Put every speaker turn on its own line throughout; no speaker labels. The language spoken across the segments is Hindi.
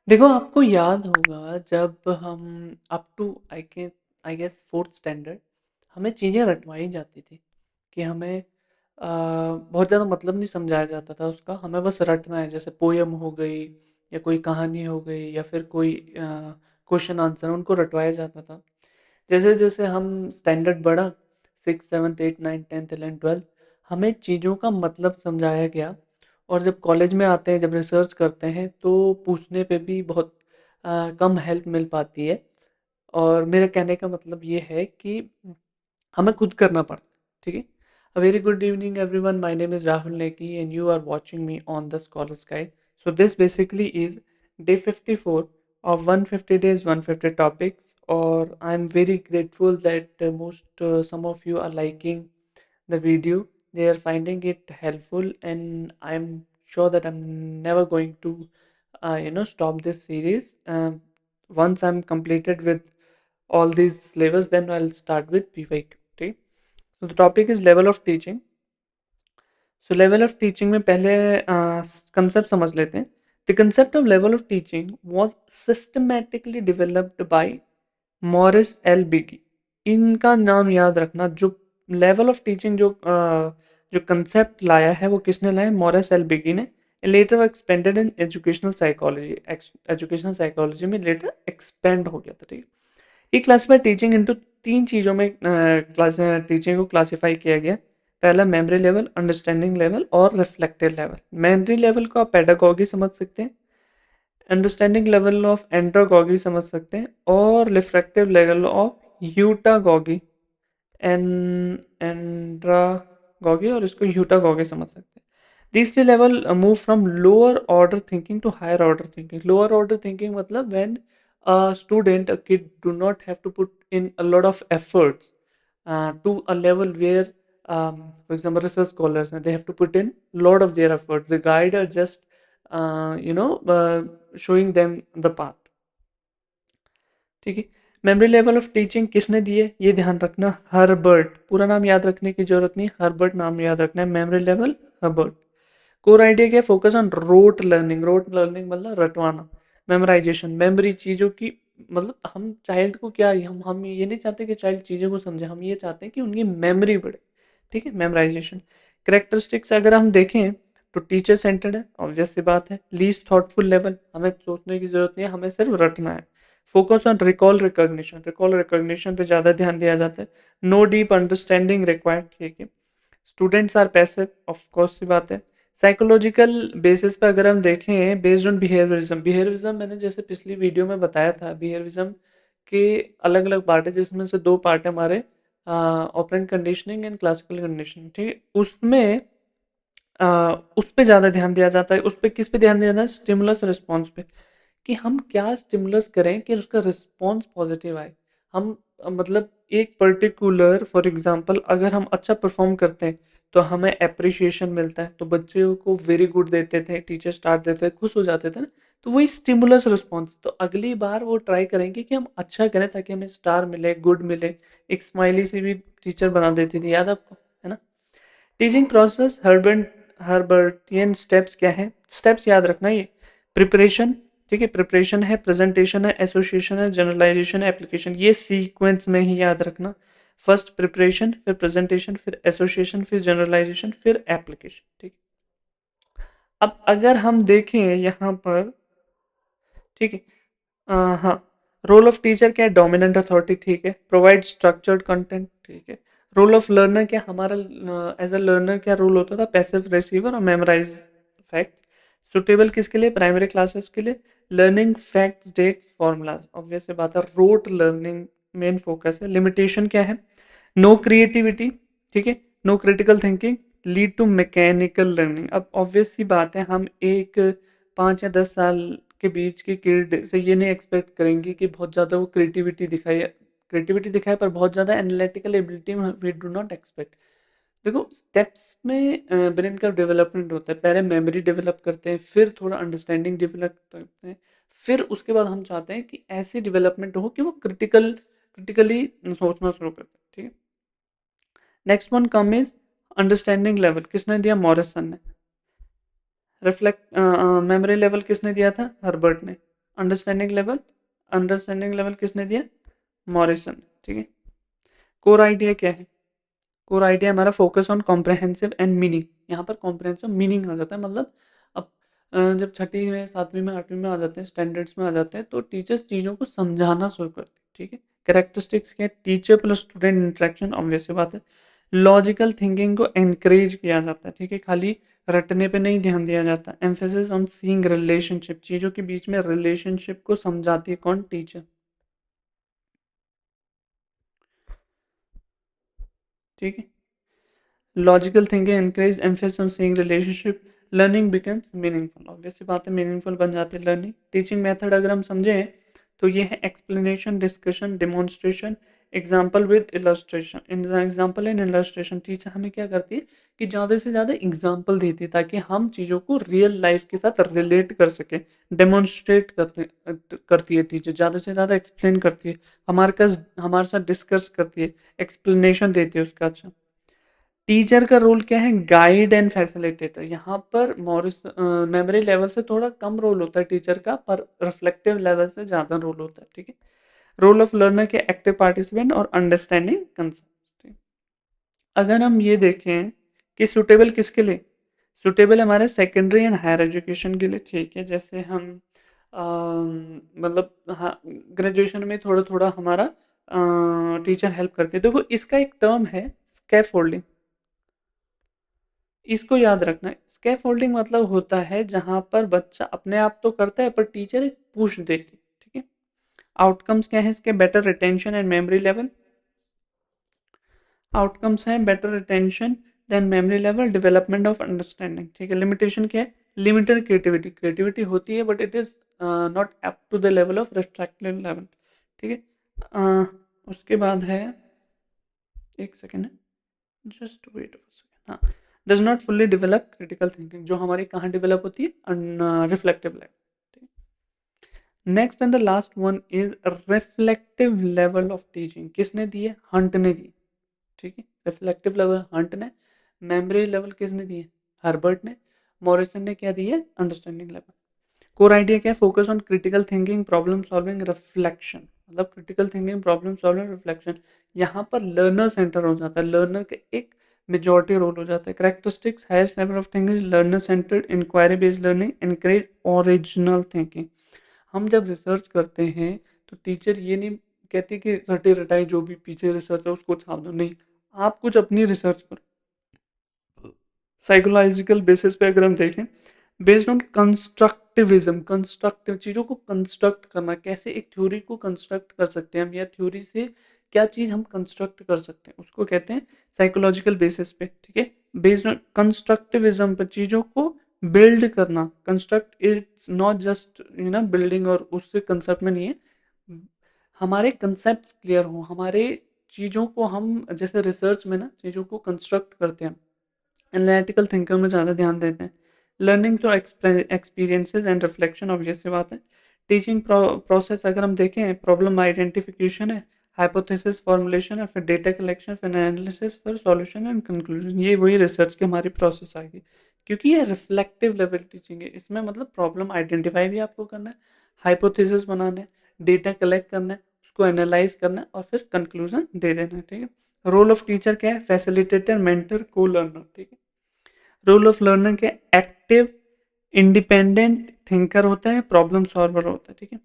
देखो, आपको याद होगा जब हम up to I guess 4th standard हमें चीज़ें रटवाई जाती थी कि हमें बहुत ज़्यादा मतलब नहीं समझाया जाता था उसका, हमें बस रटना है। जैसे पोएम हो गई या कोई कहानी हो गई या फिर कोई क्वेश्चन आंसर उनको रटवाया जाता था। जैसे-जैसे हम स्टैंडर्ड बढ़ा 6th 7th 8th 9th 10th 11th 12th हमें चीज़ों का मतलब समझाया गया। और जब कॉलेज में आते हैं, जब रिसर्च करते हैं तो पूछने पे भी बहुत कम हेल्प मिल पाती है। और मेरे कहने का मतलब ये है कि हमें खुद करना पड़ता है, ठीक है? A very good evening everyone, my name is Rahul Neki and you are watching me on the scholars guide. So this basically is day 54 of 150 days 150 topics, or I'm very grateful that most some of you are liking the video. They are finding it helpful, and I'm sure that I'm never going to stop this series. Once I'm completed with all these syllabus, then I'll start with PYQ. Okay? So the topic is level of teaching. So level of teaching में पहले concept समझ लेते हैं. The concept of level of teaching was systematically developed by Morris L Bigge. इनका नाम याद रखना। जो लेवल ऑफ टीचिंग जो कंसेप्ट लाया है वो किसने लाया? मॉरिस एल बिगी ने। Later expanded in educational psychology. Educational psychology में लेटर एक्सपेंड हो गया था, ठीक है। ये क्लासिफाई टीचिंग इनटू तीन चीज़ों में क्लास टीचिंग को क्लासिफाई किया गया। पहला मेमोरी लेवल, अंडरस्टैंडिंग लेवल और रिफ्लेक्टिव लेवल। मेमोरी लेवल को आप पेडागॉगी समझ सकते हैं, अंडरस्टैंडिंग लेवल ऑफ एंड्रागॉगी समझ सकते हैं और reflective level of heutagogy. An andragogy और इसको यूटागॉगी समझ सकते हैं। These three level move from lower order thinking to higher order thinking. Lower order thinking मतलब when a student, a kid do not have to put in a lot of efforts to a level where, for example, research scholars, they have to put in lot of their effort. The guide are just showing them the path, ठीक है। मेमोरी लेवल ऑफ टीचिंग किसने दी है ये ध्यान रखना, हर्बर्ट। पूरा नाम याद रखने की जरूरत नहीं, हर्बर्ट नाम याद रखना है। Memory level Herbart. Core idea क्या? Focus on rote learning. Rote learning मतलब रटवाना, मेमोराइजेशन, मेमोरी चीज़ों की। मतलब हम चाइल्ड को क्या, हम ये नहीं चाहते कि चाइल्ड चीज़ों को समझे, हम ये चाहते हैं कि उनकी मेमोरी बढ़े, ठीक है। मेमोराइजेशन। करेक्टरिस्टिक्स अगर हम देखें तो टीचर सेंटर्ड है, ऑब्वियस सी बात है। लीस्ट थॉटफुल लेवल, हमें सोचने की जरूरत नहीं है, हमें सिर्फ रटना है। Focus on recall recognition, recall recognition पे ज़्यादा ध्यान दिया जाता है। नो डीप अंडरस्टैंडिंग रिक्वायर्ड, ठीक है। Students are passive, of course सी बात है। साइकोलॉजिकल बेसिस पे अगर हम देखें, बेस्ड ऑन बिहेवियरिज्म। बिहेवियरिज्म मैंने जैसे पिछली वीडियो में बताया था, बिहेवियरिज्म के अलग अलग पार्ट है, जिसमें से दो पार्ट है हमारे operant conditioning and classical conditioning, ठीक है। उसमें उस पे ज़्यादा ध्यान दिया जाता है। उस पे किस पे ध्यान दिया जाता है? स्टिमुलस रिस्पॉन्स पे, कि हम क्या स्टिमुलस करें कि उसका रिस्पॉन्स पॉजिटिव आए। हम मतलब एक पर्टिकुलर, फॉर एग्जांपल, अगर हम अच्छा परफॉर्म करते हैं तो हमें अप्रिशिएशन मिलता है, तो बच्चों को वेरी गुड देते थे, टीचर स्टार देते थे, खुश हो जाते थे ना। तो वही स्टिमुलस रिस्पॉन्स, तो अगली बार वो ट्राई करेंगे कि हम अच्छा करें ताकि हमें स्टार मिले, गुड मिले। एक स्माइली से भी टीचर बना देती थी, याद आपको, है ना। टीचिंग प्रोसेस हर्बर्टियन स्टेप्स क्या है? स्टेप्स याद रखना ये। प्रिपरेशन, ठीक है, प्रिपरेशन है, प्रेजेंटेशन है, एसोसिएशन है, जनरलाइजेशन है, एप्लीकेशन। ये सीक्वेंस में ही याद रखना। फर्स्ट प्रिपरेशन, फिर प्रेजेंटेशन, फिर एसोसिएशन, फिर जनरलाइजेशन, फिर एप्लीकेशन, ठीक। अब अगर हम देखें यहाँ पर, ठीक है, हाँ, रोल ऑफ टीचर क्या है? डोमिनेंट अथॉरिटी, ठीक है। प्रोवाइड स्ट्रक्चर्ड कंटेंट, ठीक है। रोल ऑफ लर्नर क्या? हमारा एज अ लर्नर क्या रोल होता था? पैसिव रिसीवर और मेमोराइज फैक्ट। सुटेबल किसके लिए? प्राइमरी क्लासेस के लिए। Learning facts, dates, formulas, obvious से बात है, रोट लर्निंग मेन फोकस है। लिमिटेशन क्या है? नो क्रिएटिविटी, ठीक है, no critical thinking, lead to mechanical learning. अब ऑब्वियस सी बात है, हम एक 5 या 10 साल के बीच के किड से ये नहीं एक्सपेक्ट करेंगे कि बहुत ज़्यादा वो क्रिएटिविटी दिखाए, पर बहुत ज़्यादा एनालिटिकल एबिलिटी में वी डू नॉट एक्सपेक्ट। देखो, स्टेप्स में ब्रेन का डेवलपमेंट होता है। पहले मेमोरी डेवलप करते हैं, फिर थोड़ा अंडरस्टैंडिंग डेवलप करते हैं, फिर उसके बाद हम चाहते हैं कि ऐसी डेवलपमेंट हो कि वो क्रिटिकली सोचना शुरू करते हैं, ठीक है। Next one come is understanding level, किसने दिया? मॉरिसन ने। रिफ्लेक्ट मेमोरी लेवल किसने दिया था? हर्बर्ट ने। अंडरस्टैंडिंग लेवल किसने दिया? मॉरिसन। ठीक है। कोर आइडिया क्या है? कोर आइडिया हमारा focus on comprehensive and meaning. यहाँ पर कॉम्प्रहेंसिव मीनिंग आ जाता है, मतलब अब जब छठी में, सातवीं में, आठवीं में आ जाते हैं, स्टैंडर्ड्स में आ जाते हैं, तो टीचर्स चीज़ों को समझाना शुरू करते हैं। ठीक है। कैरेक्टरिस्टिक्स क्या है? Teacher plus student interaction, obvious सी बात है। लॉजिकल थिंकिंग को एनकरेज किया जाता है। ठीक है। खाली रटने पे नहीं ध्यान दिया जाता। एम्फेसिस ऑन सीइंग रिलेशनशिप, चीज़ों के बीच में रिलेशनशिप को समझाती है कौन? टीचर। ठीक है। Logical thinking encourage emphasis on seeing relationship, learning becomes meaningful. Obvious सी बात है, मीनिंगफुल बन जाती है लर्निंग। टीचिंग मेथड अगर हम समझें तो ये है explanation, discussion, demonstration, example with illustration. In example and illustration, teacher हमें क्या करती है कि ज़्यादा से ज़्यादा एग्जाम्पल देती है ताकि हम चीज़ों को रियल लाइफ के साथ रिलेट कर सकें। डेमोन्स्ट्रेट करती है टीचर, ज़्यादा से ज़्यादा एक्सप्लेन करती है, हमारे साथ डिस्कस करती है, एक्सप्लेनेशन देती है उसका। अच्छा, टीचर का रोल क्या है? Guide and facilitator. यहाँ पर मॉरिस मेमोरी लेवल से थोड़ा कम रोल होता है टीचर का, पर रिफ्लेक्टिव लेवल से ज़्यादा रोल होता है। ठीक है। रोल ऑफ लर्नर के एक्टिव पार्टिसिपेंट और अंडरस्टैंडिंग कंसेप्ट। अगर हम ये देखें कि सुटेबल किसके लिए? सुटेबल हमारे सेकेंडरी एंड हायर एजुकेशन के लिए। ठीक है। जैसे हम मतलब हाँ, ग्रेजुएशन में थोड़ा थोड़ा हमारा टीचर हेल्प करते हैं। देखो इसका एक टर्म है स्कैफोल्डिंग, इसको याद रखना है। स्कैफोल्डिंग मतलब होता है जहां पर बच्चा अपने आप तो करता है पर टीचर एक पुश देती है। ठीक है। आउटकम्स क्या है इसके? Better retention and memory level. Outcomes हैं better retention, then memory level, development of understanding. ठीक है। लिमिटेशन क्या है? लिमिटेड क्रिएटिविटी, क्रिएटिविटी होती है but it is not up to the level of reflective level. ठीक है। उसके बाद है, एक सेकेंड है, जस्ट वेट फॉर सेकेंड। हाँ, does not fully develop critical thinking, जो हमारी कहाँ डेवलप होती है? Reflective level. Next and the last one is reflective level of teaching. किसने दी है? हंट ने दी। ठीक है। रिफ्लेक्टिव लेवल हंट ने, मेमोरी लेवल किसने दी है? हर्बर्ट ने, मॉरिसन ने क्या दी है? Understanding level. कोर आइडिया क्या है? Focus on critical thinking, problem solving, reflection. मतलब critical thinking, problem solving, reflection. यहाँ पर लर्नर सेंटर हो जाता है, लर्नर के एक मेजॉरिटी रोल हो जाता है। Characteristics, highest level of thinking, learner centred, inquiry based learning, encourage original thinking. हम जब रिसर्च करते हैं तो टीचर ये नहीं कहती कि रटे रटाई जो भी पीछे रिसर्च है उसको छाप दो, नहीं, आप कुछ अपनी रिसर्च करो। साइकोलॉजिकल बेसिस पे अगर हम देखें, बेस्ड ऑन कंस्ट्रक्टिविज्म, कंस्ट्रक्टिव चीज़ों को कंस्ट्रक्ट करना, कैसे एक थ्योरी को कंस्ट्रक्ट कर सकते हैं हम, या थ्योरी से क्या चीज़ हम कंस्ट्रक्ट कर सकते हैं, उसको कहते हैं साइकोलॉजिकल बेसिस पे। ठीक है। बेस्ड ऑन कंस्ट्रक्टिविज्म पर चीज़ों को बिल्ड करना, construct it's not just building, और उससे कंसेप्ट में नहीं है, हमारे कंसेप्ट क्लियर हो, हमारे चीज़ों को हम जैसे रिसर्च में ना चीज़ों को कंस्ट्रक्ट करते हैं, एनालिटिकल थिंकर में ज़्यादा ध्यान देते हैं। Learning through experiences and reflection, obvious सी बात है। टीचिंग प्रोसेस अगर हम देखें, प्रॉब्लम आइडेंटिफिकेशन है, हाइपोथेसिस फॉर्मुलेशन है, फिर डेटा कलेक्शन, फिर एनालिसिस, फिर सॉल्यूशन एंड कंक्लूजन। ये वही रिसर्च की हमारी प्रोसेस आएगी, क्योंकि ये रिफ्लेक्टिव लेवल टीचिंग है। इसमें मतलब प्रॉब्लम आइडेंटिफाई भी आपको करना है, हाइपोथेसिस बनाना है, डेटा कलेक्ट करना है, उसको एनालाइज करना है, और फिर कंक्लूजन दे देना है। ठीक है। रोल ऑफ टीचर क्या है? फैसिलिटेटर, मेंटर, को लर्नर। ठीक है। रोल ऑफ लर्नर के एक्टिव इंडिपेंडेंट थिंकर होता है, प्रॉब्लम सॉल्वर होता है। ठीक है।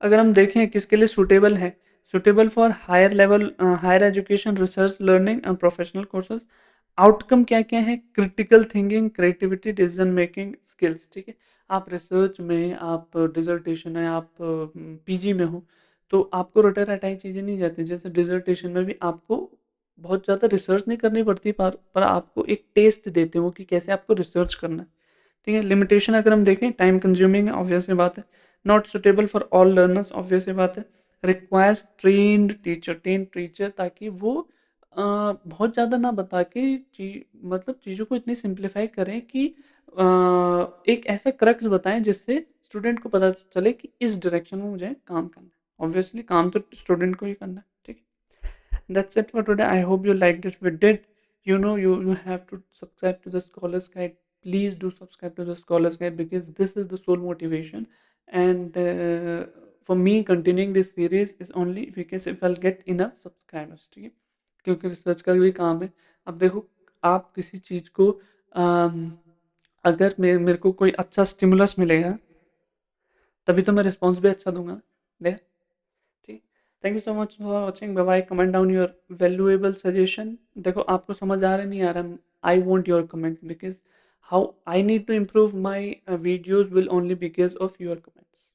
अगर हम देखें किसके लिए सूटेबल है, suitable for higher level, higher education, research, learning and professional courses. Outcome क्या क्या है? Critical thinking, creativity, decision making skills. ठीक है। आप रिसर्च में, आप डिजर्टेशन है, आप पीजी में हो, तो आपको रटा रटाई चीज़ें नहीं जाती। जैसे डिजर्टेशन में भी आपको बहुत ज़्यादा रिसर्च नहीं करनी पड़ती, पर आपको एक टेस्ट देते हो कि कैसे आपको रिसर्च करना है। ठीक है। लिमिटेशन अगर हम देखें, टाइम कंज्यूमिंग है, ऑब्वियस सी बात है। Not suitable for all learners, obvious सी बात है। रिक्वायर्स ट्रेंड टीचर, ताकि वो बहुत ज़्यादा ना बता के मतलब चीज़ों को इतनी सिंप्लीफाई करें कि एक ऐसा क्रक्स बताएं जिससे स्टूडेंट को पता चले कि इस डायरेक्शन में मुझे काम करना है। ऑब्वियसली काम तो स्टूडेंट को ही करना है। ठीक है। That's it for today. I hope you liked this. We did. You know, you have to subscribe to the Scholars Guide please do subscribe to the Scholars Guide, because this is the sole motivation. And for me, continuing this series is only because if I'll get enough subscribers, ठीक है, क्योंकि रिसर्च का भी काम है। अब देखो, आप किसी चीज़ को अगर मेरे को कोई अच्छा स्टिमुलस मिलेगा, तभी तो मैं रिस्पॉन्स भी अच्छा दूंगा। देख, ठीक। Thank you so much for watching. Bye bye. Comment down your valuable suggestion. देखो, आपको समझ आ रहा है नहीं आ रहा, I want your comments, because how I need to improve my videos will only because of your comments.